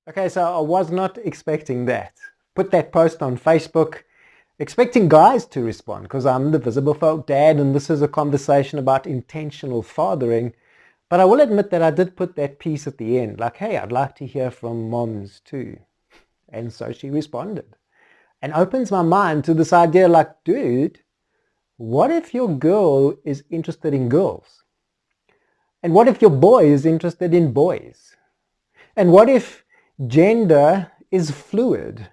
Okay, so I was not expecting that. Put that post on Facebook, expecting guys to respond because I'm the Visible Folk Dad and this is a conversation about intentional fathering. But I will admit that I did put that piece at the end, like, hey, I'd like to hear from moms too. And so she responded and opens my mind to this idea like, dude, what if your girl is interested in girls? And what if your boy is interested in boys? And what if gender is fluid?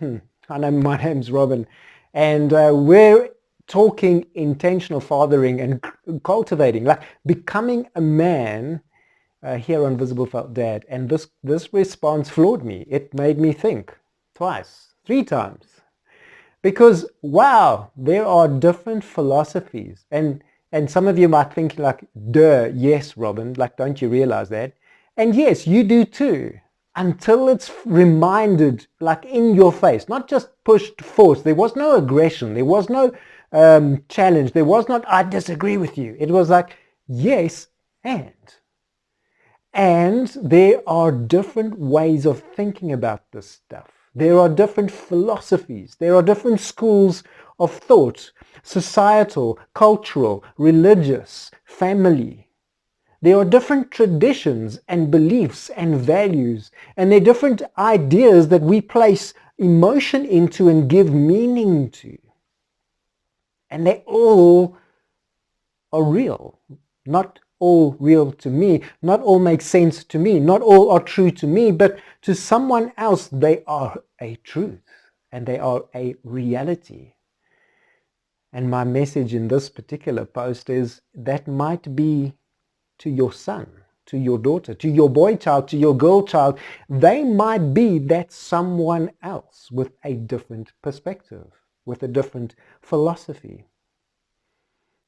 I know my name's Robin, and we're talking intentional fathering and cultivating, like becoming a man here on Visible Felt Dad. And this response floored me. It made me think twice, three times. Because, wow, there are different philosophies. And some of you might think like, duh, yes, Robin, like, don't you realize that? And yes, you do too, until it's reminded, like in your face, not just pushed force. There was no aggression. There was no challenge. There was not, I disagree with you. It was like, yes, and. And there are different ways of thinking about this stuff. There are different philosophies. There are different schools of thought, societal, cultural, religious, family. There are different traditions and beliefs and values, and there are different ideas that we place emotion into and give meaning to. And they all are real. Not all real to me. Not all make sense to me. Not all are true to me, but to someone else they are a truth and they are a reality. And my message in this particular post is that might be to your son, to your daughter, to your boy child, to your girl child. They might be that someone else with a different perspective, with a different philosophy.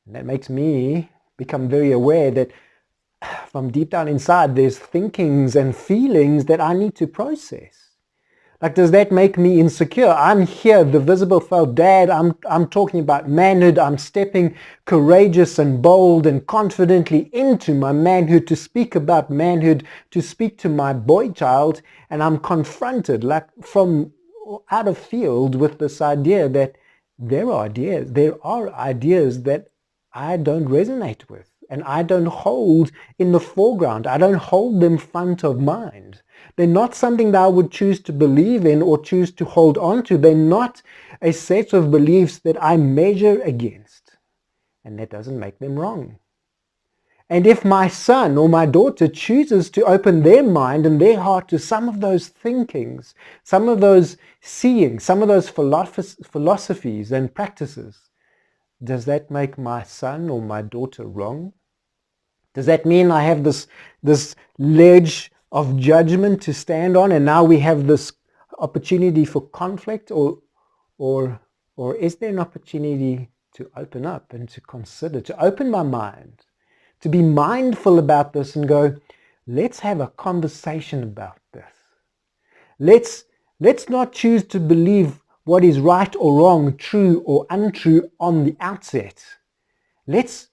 And that makes me become very aware that from deep down inside, there's thinkings and feelings that I need to process. Like, does that make me insecure? I'm here, the Visible Felt Dad. I'm talking about manhood. I'm stepping courageous and bold and confidently into my manhood to speak about manhood, to speak to my boy child. And I'm confronted, like from out of field, with this idea that there are ideas that I don't resonate with and I don't hold in the foreground. I don't hold them front of mind. They're not something that I would choose to believe in or choose to hold on to. They're not a set of beliefs that I measure against. And that doesn't make them wrong. And if my son or my daughter chooses to open their mind and their heart to some of those thinkings, some of those seeing, some of those philosophies and practices, does that make my son or my daughter wrong? Does that mean I have this ledge of judgment to stand on and now we have this opportunity for conflict, or is there an opportunity to open up and to consider, to open my mind, to be mindful about this and go, let's have a conversation about this. Let's not choose to believe what is right or wrong, true or untrue on the outset. Let's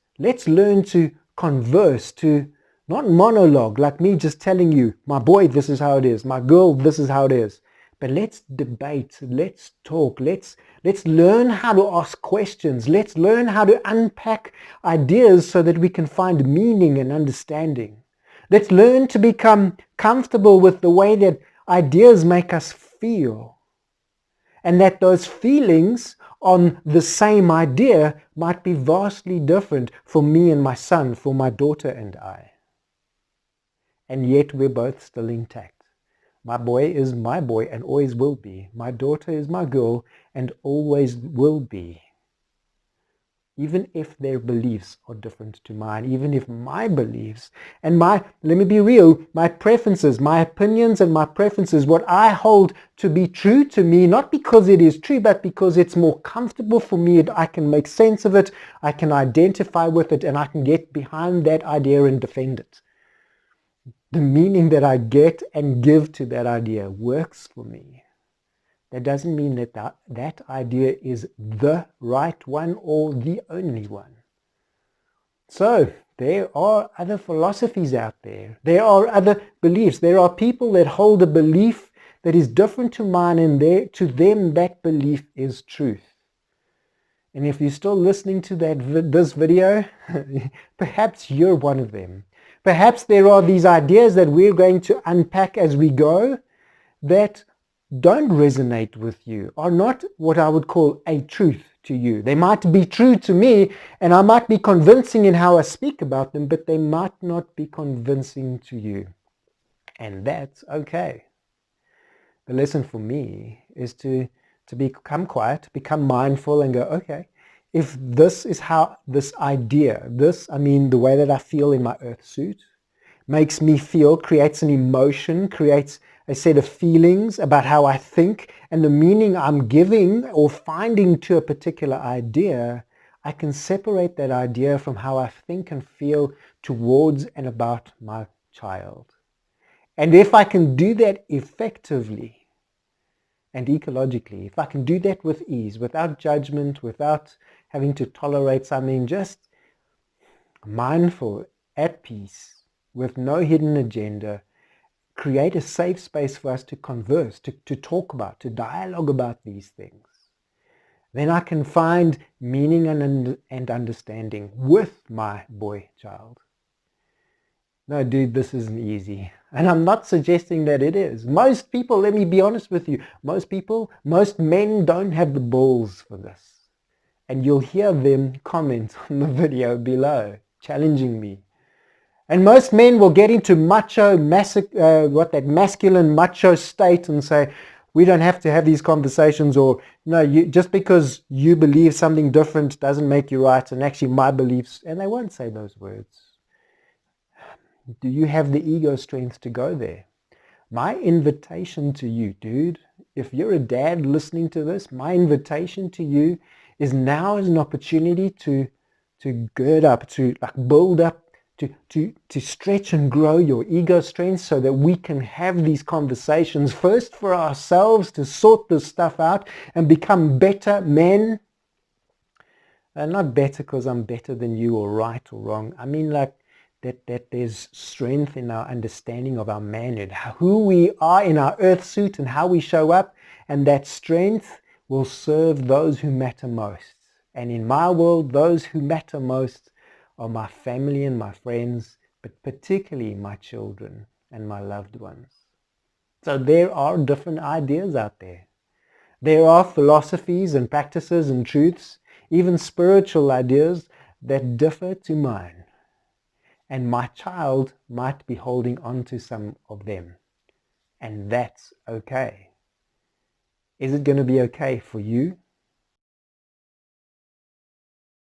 learn to converse, to not monologue, like me just telling you, my boy, this is how it is, my girl, this is how it is. But let's debate, let's talk, let's learn how to ask questions, let's learn how to unpack ideas so that we can find meaning and understanding. Let's learn to become comfortable with the way that ideas make us feel. And that those feelings on the same idea might be vastly different for me and my son, for my daughter and I. And yet we're both still intact. My boy is my boy and always will be. My daughter is my girl and always will be. Even if their beliefs are different to mine, even if my beliefs and let me be real, my preferences, my opinions and my preferences, what I hold to be true to me, not because it is true, but because it's more comfortable for me, I can make sense of it, I can identify with it, and I can get behind that idea and defend it. The meaning that I get and give to that idea works for me. That doesn't mean that idea is the right one or the only one. So there are other philosophies out there. There are other beliefs. There are people that hold a belief that is different to mine, and to them that belief is truth. And if you're still listening to this video, perhaps you're one of them. Perhaps there are these ideas that we're going to unpack as we go that don't resonate with you, are not what I would call a truth to you. They might be true to me, and I might be convincing in how I speak about them, but they might not be convincing to you. And that's okay. The lesson for me is to become quiet, become mindful, and go, okay, if this is how this idea, I mean the way that I feel in my earth suit, makes me feel, creates an emotion, creates a set of feelings about how I think, and the meaning I'm giving or finding to a particular idea, I can separate that idea from how I think and feel towards and about my child. And if I can do that effectively and ecologically, if I can do that with ease, without judgment, without having to tolerate something, just mindful, at peace, with no hidden agenda, create a safe space for us to converse, to talk about, to dialogue about these things, then I can find meaning and understanding with my boy child. No, dude, this isn't easy. And I'm not suggesting that it is. Most people, let me be honest with you, most men don't have the balls for this. And you'll hear them comment on the video below, challenging me. And most men will get into masculine macho state and say, we don't have to have these conversations, or no, just because you believe something different doesn't make you right, and actually my beliefs, and they won't say those words. Do you have the ego strength to go there? My invitation to you, dude, if you're a dad listening to this, my invitation to you is now is an opportunity to gird up, to build up, to stretch and grow your ego strength so that we can have these conversations first for ourselves to sort this stuff out and become better men. And not better because I'm better than you or right or wrong. I mean like that there's strength in our understanding of our manhood, who we are in our earth suit and how we show up, and that strength will serve those who matter most. And in my world, those who matter most are my family and my friends, but particularly my children and my loved ones. So there are different ideas out there. There are philosophies and practices and truths, even spiritual ideas that differ to mine. And my child might be holding on to some of them. And that's okay. Is it going to be okay for you?